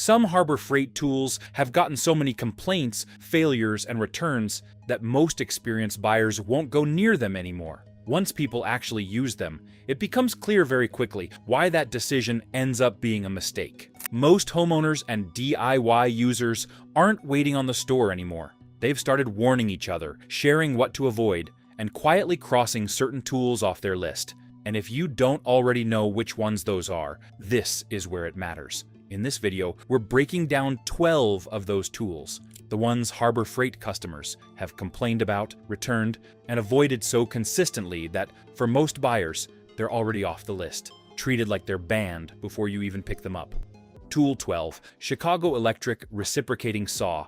Some Harbor Freight tools have gotten so many complaints, failures, and returns that most experienced buyers won't go near them anymore. Once people actually use them, it becomes clear very quickly why that decision ends up being a mistake. Most homeowners and DIY users aren't waiting on the store anymore. They've started warning each other, sharing what to avoid, and quietly crossing certain tools off their list. And if you don't already know which ones those are, this is where it matters. In this video, we're breaking down 12 of those tools, the ones Harbor Freight customers have complained about, returned, and avoided so consistently that, for most buyers, they're already off the list, treated like they're banned before you even pick them up. Tool 12, Chicago Electric Reciprocating Saw.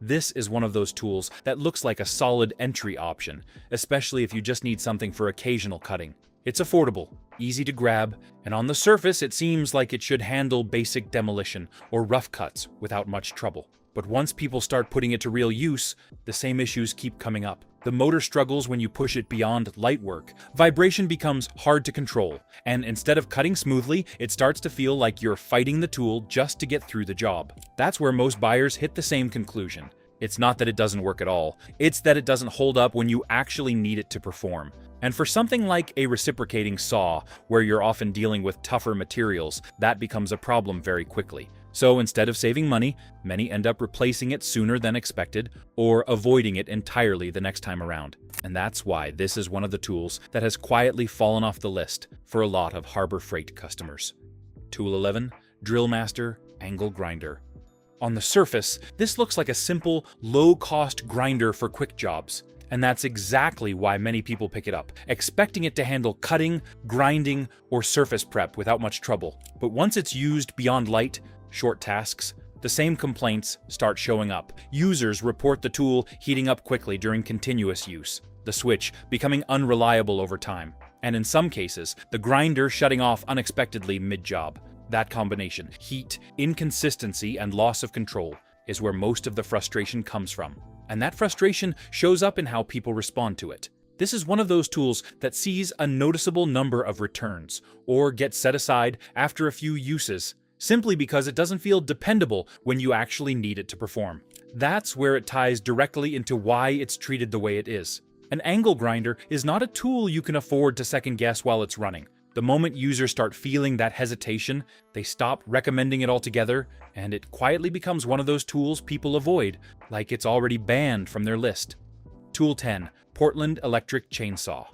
This is one of those tools that looks like a solid entry option, especially if you just need something for occasional cutting. It's affordable, easy to grab, and on the surface it seems like it should handle basic demolition or rough cuts without much trouble. But once people start putting it to real use, the same issues keep coming up. The motor struggles when you push it beyond light work, vibration becomes hard to control, and instead of cutting smoothly, it starts to feel like you're fighting the tool just to get through the job. That's where most buyers hit the same conclusion. It's not that it doesn't work at all, it's that it doesn't hold up when you actually need it to perform. And for something like a reciprocating saw, where you're often dealing with tougher materials, that becomes a problem very quickly. So instead of saving money, many end up replacing it sooner than expected, or avoiding it entirely the next time around. And that's why this is one of the tools that has quietly fallen off the list for a lot of Harbor Freight customers. Tool 11, Drill Master Angle Grinder. On the surface, this looks like a simple, low-cost grinder for quick jobs. And that's exactly why many people pick it up, expecting it to handle cutting, grinding, or surface prep without much trouble. But once it's used beyond light, short tasks, the same complaints start showing up. Users report the tool heating up quickly during continuous use, the switch becoming unreliable over time, and in some cases, the grinder shutting off unexpectedly mid-job. That combination, heat, inconsistency, and loss of control, is where most of the frustration comes from. And that frustration shows up in how people respond to it. This is one of those tools that sees a noticeable number of returns, or gets set aside after a few uses, simply because it doesn't feel dependable when you actually need it to perform. That's where it ties directly into why it's treated the way it is. An angle grinder is not a tool you can afford to second guess while it's running. The moment users start feeling that hesitation, they stop recommending it altogether, and it quietly becomes one of those tools people avoid, like it's already banned from their list. Tool 10, Portland Electric Chainsaw.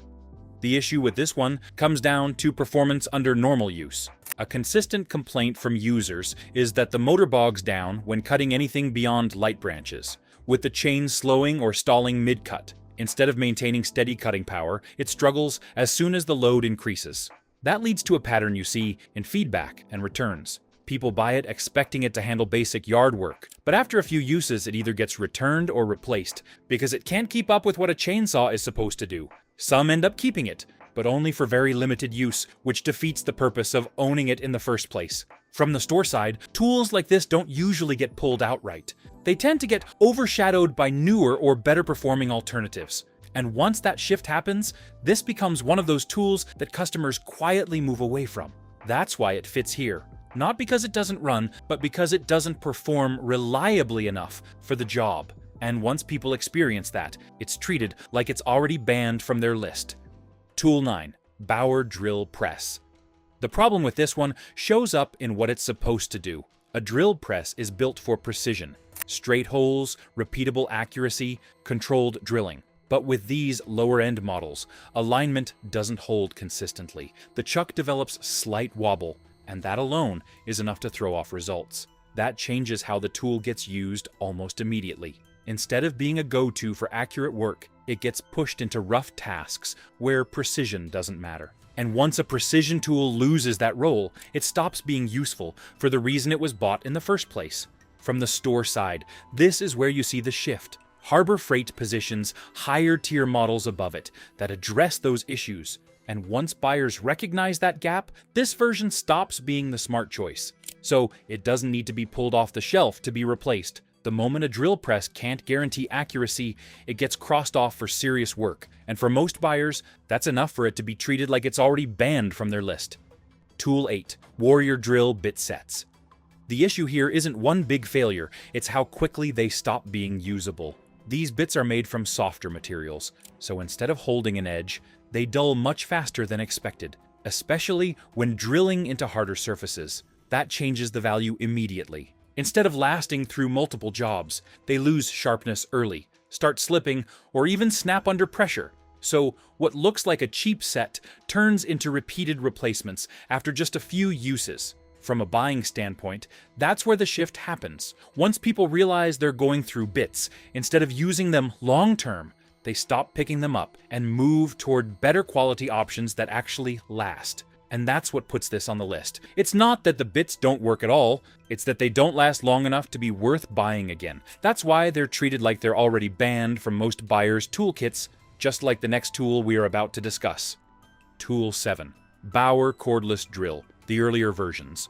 The issue with this one comes down to performance under normal use. A consistent complaint from users is that the motor bogs down when cutting anything beyond light branches, with the chain slowing or stalling mid-cut. Instead of maintaining steady cutting power, it struggles as soon as the load increases. That leads to a pattern you see in feedback and returns. People buy it expecting it to handle basic yard work, but after a few uses it either gets returned or replaced because it can't keep up with what a chainsaw is supposed to do. Some end up keeping it, but only for very limited use, which defeats the purpose of owning it in the first place. From the store side, tools like this don't usually get pulled outright. They tend to get overshadowed by newer or better performing alternatives. And once that shift happens, this becomes one of those tools that customers quietly move away from. That's why it fits here. Not because it doesn't run, but because it doesn't perform reliably enough for the job. And once people experience that, it's treated like it's already banned from their list. Tool 9, Bower Drill Press. The problem with this one shows up in what it's supposed to do. A drill press is built for precision, straight holes, repeatable accuracy, controlled drilling. But with these lower-end models, alignment doesn't hold consistently. The chuck develops slight wobble, and that alone is enough to throw off results. That changes how the tool gets used almost immediately. Instead of being a go-to for accurate work, it gets pushed into rough tasks where precision doesn't matter. And once a precision tool loses that role, it stops being useful for the reason it was bought in the first place. From the store side, this is where you see the shift. Harbor Freight positions higher-tier models above it that address those issues, and once buyers recognize that gap, this version stops being the smart choice. So it doesn't need to be pulled off the shelf to be replaced. The moment a drill press can't guarantee accuracy, it gets crossed off for serious work, and for most buyers, that's enough for it to be treated like it's already banned from their list. Tool 8, Warrior Drill Bit Sets. The issue here isn't one big failure, it's how quickly they stop being usable. These bits are made from softer materials, so instead of holding an edge, they dull much faster than expected, especially when drilling into harder surfaces. That changes the value immediately. Instead of lasting through multiple jobs, they lose sharpness early, start slipping, or even snap under pressure. So what looks like a cheap set turns into repeated replacements after just a few uses. From a buying standpoint, that's where the shift happens. Once people realize they're going through bits, instead of using them long-term, they stop picking them up and move toward better quality options that actually last. And that's what puts this on the list. It's not that the bits don't work at all, it's that they don't last long enough to be worth buying again. That's why they're treated like they're already banned from most buyers' toolkits, just like the next tool we are about to discuss. Tool 7. Bauer Cordless Drill, the earlier versions.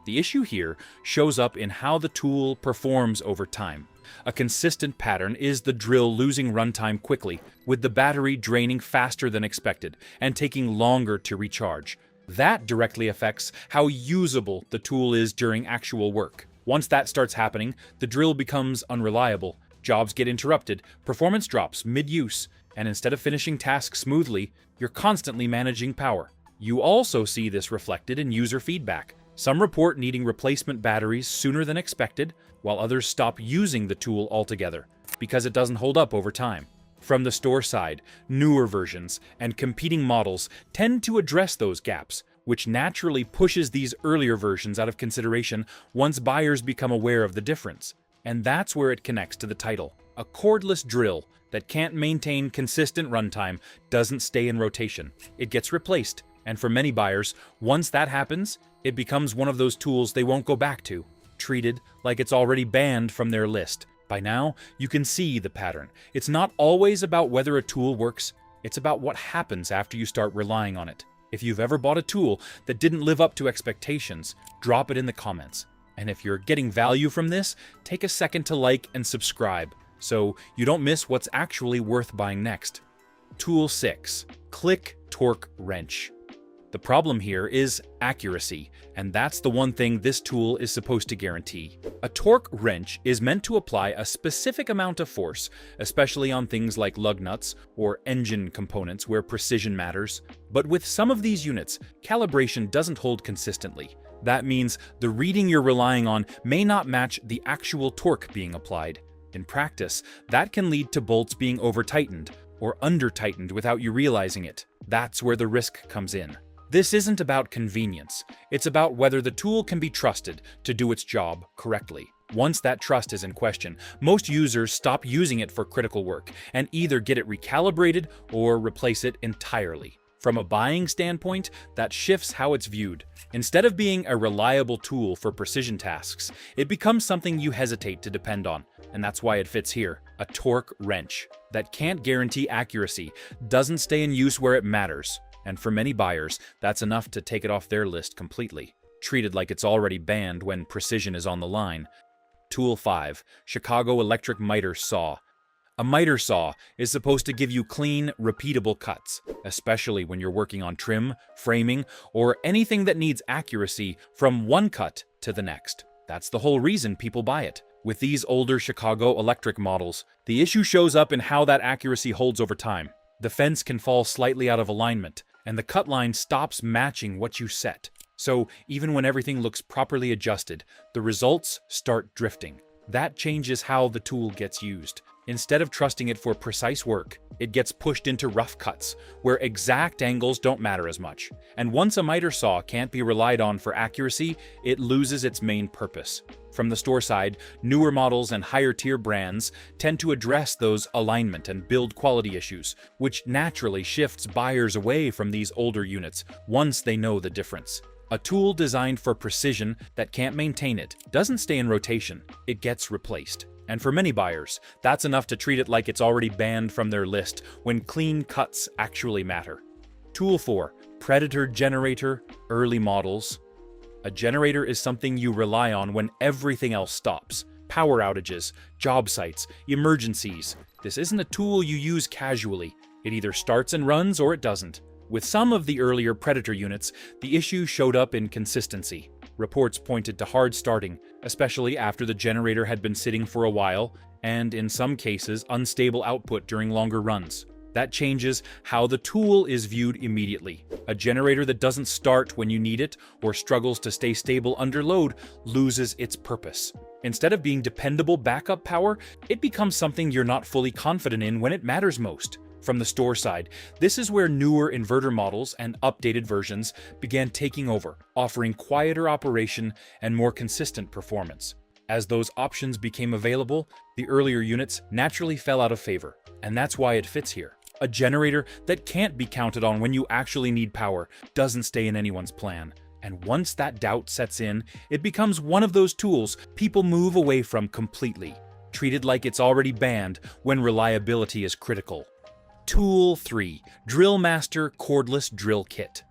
The issue here shows up in how the tool performs over time. A consistent pattern is the drill losing runtime quickly, with the battery draining faster than expected and taking longer to recharge. That directly affects how usable the tool is during actual work. Once that starts happening, the drill becomes unreliable, jobs get interrupted, performance drops mid-use, and instead of finishing tasks smoothly, you're constantly managing power. You also see this reflected in user feedback. Some report needing replacement batteries sooner than expected, while others stop using the tool altogether because it doesn't hold up over time. From the store side, newer versions and competing models tend to address those gaps, which naturally pushes these earlier versions out of consideration once buyers become aware of the difference. And that's where it connects to the title. A cordless drill that can't maintain consistent runtime doesn't stay in rotation. It gets replaced, and for many buyers, once that happens, it becomes one of those tools they won't go back to, treated like it's already banned from their list. By now, you can see the pattern. It's not always about whether a tool works, it's about what happens after you start relying on it. If you've ever bought a tool that didn't live up to expectations, drop it in the comments. And if you're getting value from this, take a second to like and subscribe, so you don't miss what's actually worth buying next. Tool 6. Click Torque Wrench. The problem here is accuracy, and that's the one thing this tool is supposed to guarantee. A torque wrench is meant to apply a specific amount of force, especially on things like lug nuts or engine components where precision matters. But with some of these units, calibration doesn't hold consistently. That means the reading you're relying on may not match the actual torque being applied. In practice, that can lead to bolts being over-tightened or under-tightened without you realizing it. That's where the risk comes in. This isn't about convenience, it's about whether the tool can be trusted to do its job correctly. Once that trust is in question, most users stop using it for critical work and either get it recalibrated or replace it entirely. From a buying standpoint, that shifts how it's viewed. Instead of being a reliable tool for precision tasks, it becomes something you hesitate to depend on, and that's why it fits here. A torque wrench that can't guarantee accuracy doesn't stay in use where it matters. And for many buyers, that's enough to take it off their list completely, treated like it's already banned when precision is on the line. Tool 5. Chicago Electric Miter Saw. A miter saw is supposed to give you clean, repeatable cuts, especially when you're working on trim, framing, or anything that needs accuracy from one cut to the next. That's the whole reason people buy it. With these older Chicago Electric models, the issue shows up in how that accuracy holds over time. The fence can fall slightly out of alignment, and the cut line stops matching what you set. So even when everything looks properly adjusted, the results start drifting. That changes how the tool gets used. Instead of trusting it for precise work, it gets pushed into rough cuts, where exact angles don't matter as much. And once a miter saw can't be relied on for accuracy, it loses its main purpose. From the store side, newer models and higher-tier brands tend to address those alignment and build quality issues, which naturally shifts buyers away from these older units once they know the difference. A tool designed for precision that can't maintain it doesn't stay in rotation, it gets replaced. And for many buyers, that's enough to treat it like it's already banned from their list when clean cuts actually matter. Tool 4. Predator Generator, Early Models. A generator is something you rely on when everything else stops. Power outages, job sites, emergencies. This isn't a tool you use casually. It either starts and runs or it doesn't. With some of the earlier Predator units, the issue showed up in consistency. Reports pointed to hard starting, especially after the generator had been sitting for a while, and in some cases, unstable output during longer runs. That changes how the tool is viewed immediately. A generator that doesn't start when you need it or struggles to stay stable under load loses its purpose. Instead of being dependable backup power, it becomes something you're not fully confident in when it matters most. From the store side, this is where newer inverter models and updated versions began taking over, offering quieter operation and more consistent performance. As those options became available, the earlier units naturally fell out of favor, and that's why it fits here. A generator that can't be counted on when you actually need power doesn't stay in anyone's plan. And once that doubt sets in, it becomes one of those tools people move away from completely, treated like it's already banned when reliability is critical. Tool 3. Drill Master Cordless Drill Kit.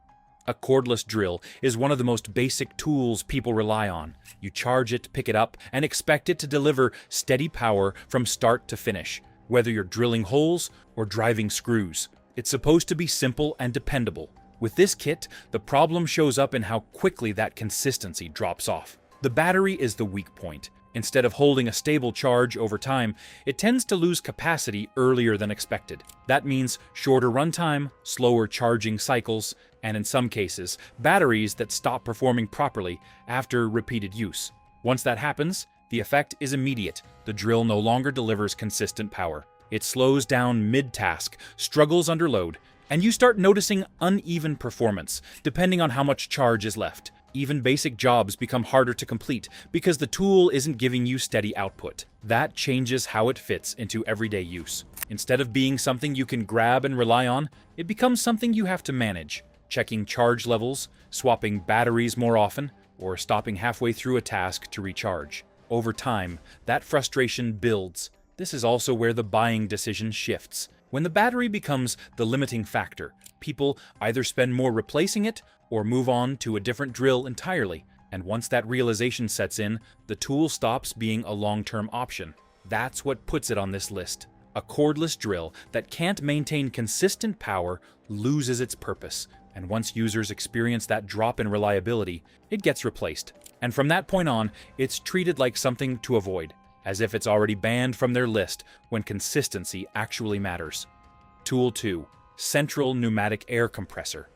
A cordless drill is one of the most basic tools people rely on. You charge it, pick it up, and expect it to deliver steady power from start to finish, whether you're drilling holes or driving screws. It's supposed to be simple and dependable. With this kit, the problem shows up in how quickly that consistency drops off. The battery is the weak point. Instead of holding a stable charge over time, it tends to lose capacity earlier than expected. That means shorter runtime, slower charging cycles, and in some cases, batteries that stop performing properly after repeated use. Once that happens, the effect is immediate. The drill no longer delivers consistent power. It slows down mid-task, struggles under load, and you start noticing uneven performance, depending on how much charge is left. Even basic jobs become harder to complete because the tool isn't giving you steady output. That changes how it fits into everyday use. Instead of being something you can grab and rely on, it becomes something you have to manage, checking charge levels, swapping batteries more often, or stopping halfway through a task to recharge. Over time, that frustration builds. This is also where the buying decision shifts. When the battery becomes the limiting factor, people either spend more replacing it or move on to a different drill entirely. And once that realization sets in, the tool stops being a long-term option. That's what puts it on this list. A cordless drill that can't maintain consistent power loses its purpose. And once users experience that drop in reliability, it gets replaced. And from that point on, it's treated like something to avoid, as if it's already banned from their list when consistency actually matters. Tool 2. Central Pneumatic Air Compressor.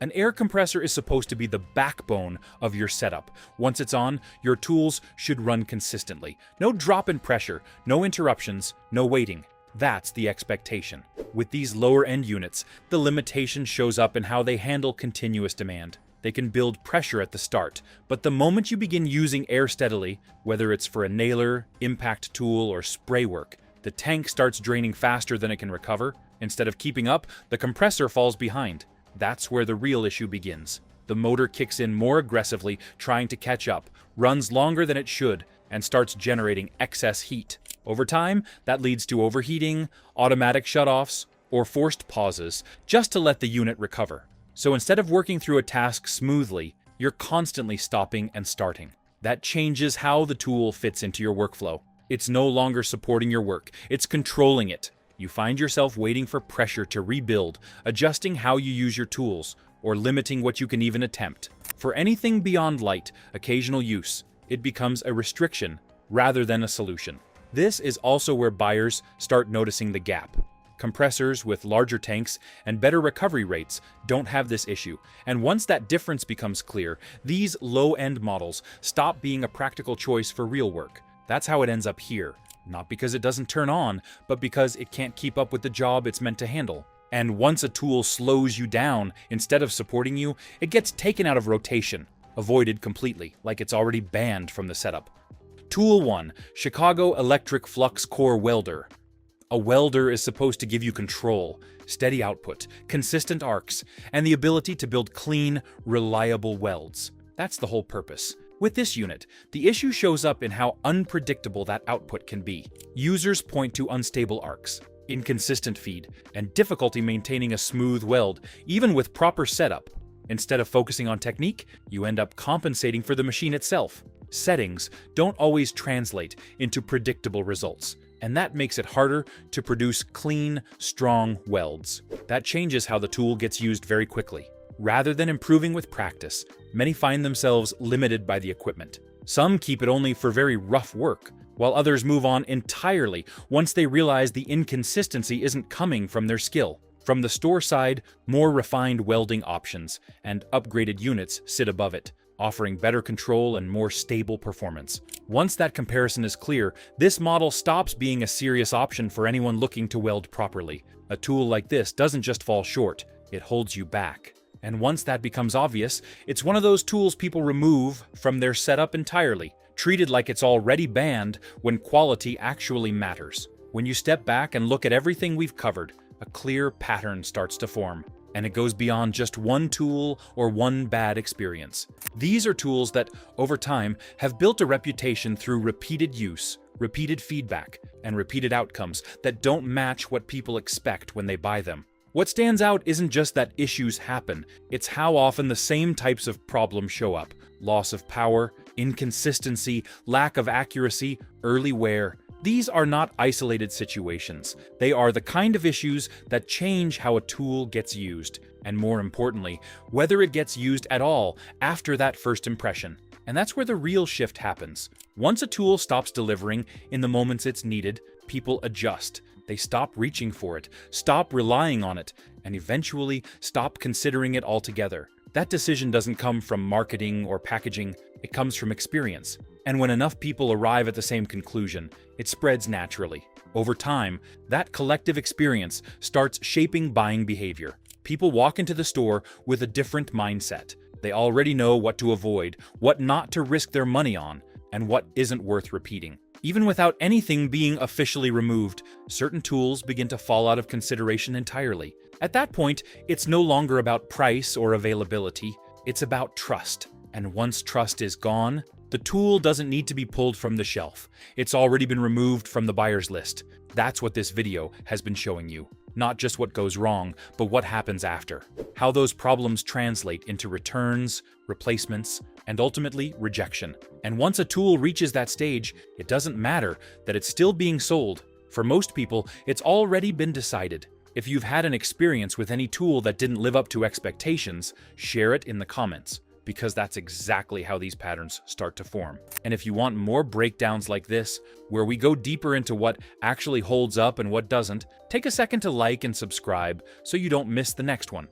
An air compressor is supposed to be the backbone of your setup. Once it's on, your tools should run consistently. No drop in pressure, no interruptions, no waiting. That's the expectation. With these lower-end units, the limitation shows up in how they handle continuous demand. They can build pressure at the start, but the moment you begin using air steadily, whether it's for a nailer, impact tool, or spray work, the tank starts draining faster than it can recover. Instead of keeping up, the compressor falls behind. That's where the real issue begins. The motor kicks in more aggressively, trying to catch up, runs longer than it should, and starts generating excess heat. Over time, that leads to overheating, automatic shutoffs, or forced pauses, just to let the unit recover. So instead of working through a task smoothly, you're constantly stopping and starting. That changes how the tool fits into your workflow. It's no longer supporting your work, it's controlling it. You find yourself waiting for pressure to rebuild, adjusting how you use your tools, or limiting what you can even attempt. For anything beyond light, occasional use, it becomes a restriction rather than a solution. This is also where buyers start noticing the gap. Compressors with larger tanks and better recovery rates don't have this issue, and once that difference becomes clear, these low-end models stop being a practical choice for real work. That's how it ends up here. Not because it doesn't turn on, but because it can't keep up with the job it's meant to handle. And once a tool slows you down instead of supporting you, it gets taken out of rotation, avoided completely, like it's already banned from the setup. Tool 1. Chicago Electric Flux Core Welder. A welder is supposed to give you control, steady output, consistent arcs, and the ability to build clean, reliable welds. That's the whole purpose. With this unit, the issue shows up in how unpredictable that output can be. Users point to unstable arcs, inconsistent feed, and difficulty maintaining a smooth weld, even with proper setup. Instead of focusing on technique, you end up compensating for the machine itself. Settings don't always translate into predictable results, and that makes it harder to produce clean, strong welds. That changes how the tool gets used very quickly. Rather than improving with practice, many find themselves limited by the equipment. Some keep it only for very rough work, while others move on entirely once they realize the inconsistency isn't coming from their skill. From the store side, more refined welding options and upgraded units sit above it, offering better control and more stable performance. Once that comparison is clear, this model stops being a serious option for anyone looking to weld properly. A tool like this doesn't just fall short, it holds you back. And once that becomes obvious, it's one of those tools people remove from their setup entirely, treated like it's already banned when quality actually matters. When you step back and look at everything we've covered, a clear pattern starts to form. And it goes beyond just one tool or one bad experience. These are tools that, over time, have built a reputation through repeated use, repeated feedback, and repeated outcomes that don't match what people expect when they buy them. What stands out isn't just that issues happen, it's how often the same types of problems show up. Loss of power, inconsistency, lack of accuracy, early wear. These are not isolated situations. They are the kind of issues that change how a tool gets used, and more importantly, whether it gets used at all after that first impression. And that's where the real shift happens. Once a tool stops delivering in the moments it's needed, people adjust. They stop reaching for it, stop relying on it, and eventually stop considering it altogether. That decision doesn't come from marketing or packaging, it comes from experience. And when enough people arrive at the same conclusion, it spreads naturally. Over time, that collective experience starts shaping buying behavior. People walk into the store with a different mindset. They already know what to avoid, what not to risk their money on, and what isn't worth repeating. Even without anything being officially removed, certain tools begin to fall out of consideration entirely. At that point, it's no longer about price or availability, it's about trust. And once trust is gone, the tool doesn't need to be pulled from the shelf. It's already been removed from the buyer's list. That's what this video has been showing you. Not just what goes wrong, but what happens after. How those problems translate into returns, replacements, and ultimately rejection. And once a tool reaches that stage, it doesn't matter that it's still being sold. For most people, it's already been decided. If you've had an experience with any tool that didn't live up to expectations, share it in the comments, because that's exactly how these patterns start to form. And if you want more breakdowns like this, where we go deeper into what actually holds up and what doesn't, take a second to like and subscribe so you don't miss the next one.